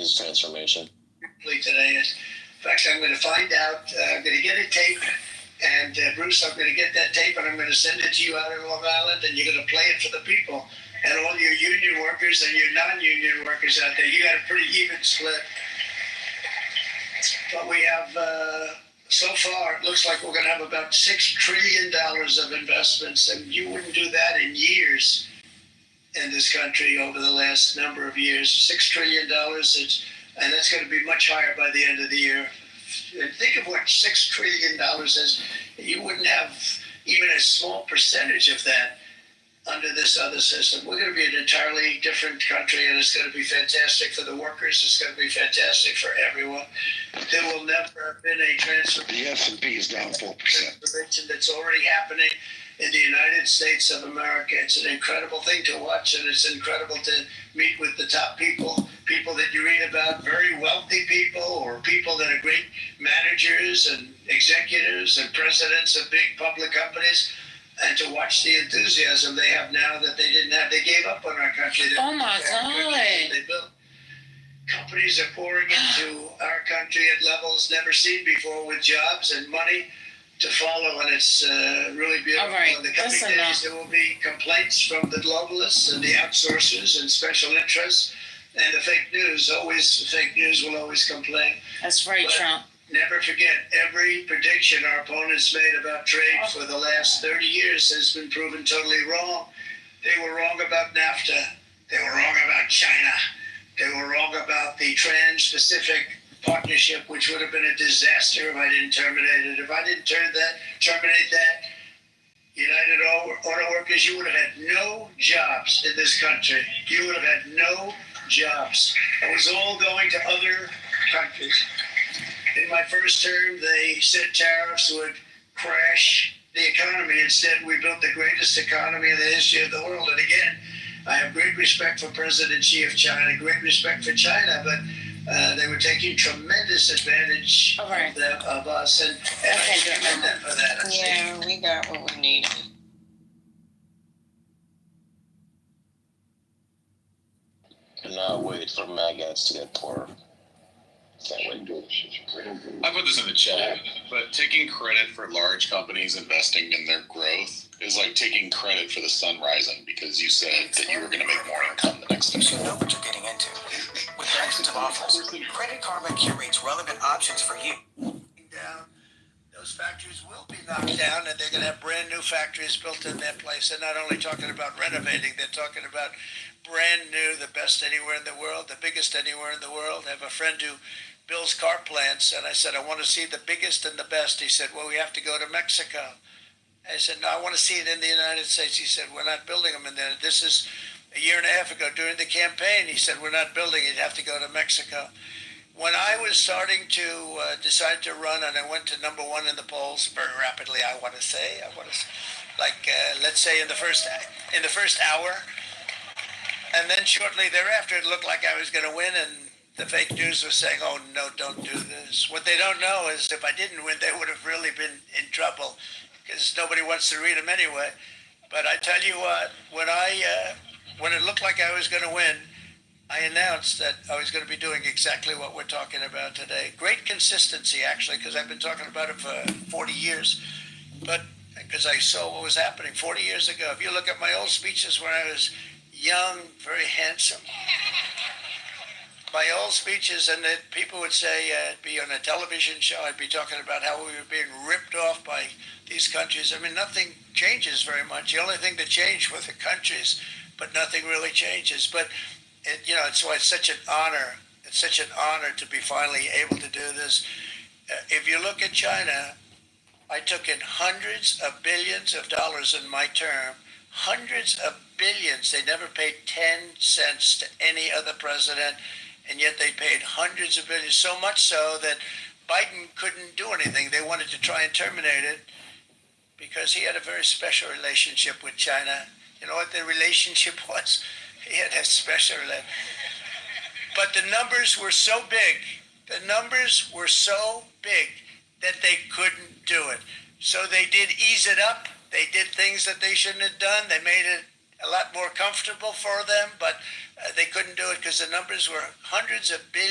his transformation. Today, in fact, I'm going to find out. I'm going to get a tape, and Bruce, I'm going to get that tape, and I'm going to send it to you out in Long Island, and you're going to play it for the people. And all your union workers and your non-union workers out there, you got a pretty even split. But we have, so far, it looks like we're going to have about $6 trillion of investments, and you wouldn't do that in years in this country over the last number of years. $6 trillion, and that's going to be much higher by the end of the year. And think of what $6 trillion is. You wouldn't have even a small percentage of that under this other system. We're going to be an entirely different country, and it's going to be fantastic for the workers. It's going to be fantastic for everyone. There will never have been a transformation. The S&P is down 4%. That's already happening in the United States of America. It's an incredible thing to watch, and it's incredible to meet with the top people that you read about, very wealthy people, or people that are great managers and executives and presidents of big public companies, and to watch the enthusiasm they have now that they didn't have. They gave up on our country. Oh my God. They built. Companies are pouring into our country at levels never seen before, with jobs and money to follow, and it's really beautiful. All right. In the coming days, there will be complaints from the globalists and the outsourcers and special interests, and the fake news. Fake news will always complain. That's right, Trump. Never forget, every prediction our opponents made about trade for the last 30 years has been proven totally wrong. They were wrong about NAFTA. They were wrong about China. They were wrong about the Trans-Pacific Partnership, which would have been a disaster if I didn't terminate it. If I didn't terminate that, United Auto Workers, you would have had no jobs in this country. You would have had no jobs. It was all going to other countries. In my first term, they said tariffs would crash the economy. Instead, we built the greatest economy in the history of the world. And again, I have great respect for President Xi of China, great respect for China, but they were taking tremendous advantage of us, and I commend them for that. Yeah, we got what we needed. Cannot wait for maggots to get poor. Can't wait. I put this in the chat, but taking credit for large companies investing in their growth is like taking credit for the sun rising because you said that you were going to make more income the next day. You know what you're getting into. With hundreds of offers, Credit Karma curates relevant options for you. Down. Those factories will be knocked down, and they're going to have brand new factories built in their place. They're not only talking about renovating, they're talking about brand new, the best anywhere in the world, the biggest anywhere in the world. I have a friend who builds car plants, and I said, I want to see the biggest and the best. He said, well, we have to go to Mexico. I said, no, I want to see it in the United States. He said, we're not building them in there. This is a year and a half ago during the campaign. He said, we're not building it. You'd have to go to Mexico. When I was starting to decide to run, and I went to number one in the polls very rapidly, let's say in the first hour, and then shortly thereafter, it looked like I was going to win, and the fake news was saying, oh, no, don't do this. What they don't know is if I didn't win, they would have really been in trouble because nobody wants to read them anyway. But I tell you what, when it looked like I was going to win, I announced that I was going to be doing exactly what we're talking about today. Great consistency, actually, because I've been talking about it for 40 years. But because I saw what was happening 40 years ago. If you look at my old speeches when I was young, very handsome, my old speeches, and that people would say, I'd be on a television show, I'd be talking about how we were being ripped off by these countries. I mean, nothing changes very much. The only thing that changed were the countries, but nothing really changes. But, it's why it's such an honor. It's such an honor to be finally able to do this. If you look at China, I took in hundreds of billions of dollars in my term, hundreds of billions. They never paid 10 cents to any other president. And yet they paid hundreds of billions, so much so that Biden couldn't do anything. They wanted to try and terminate it because he had a very special relationship with China. You know what the relationship was? He had a special relationship. But the numbers were so big that they couldn't do it. So they did ease it up. They did things that they shouldn't have done. They made it a lot more comfortable for them, but they couldn't do it because the numbers were hundreds of billions.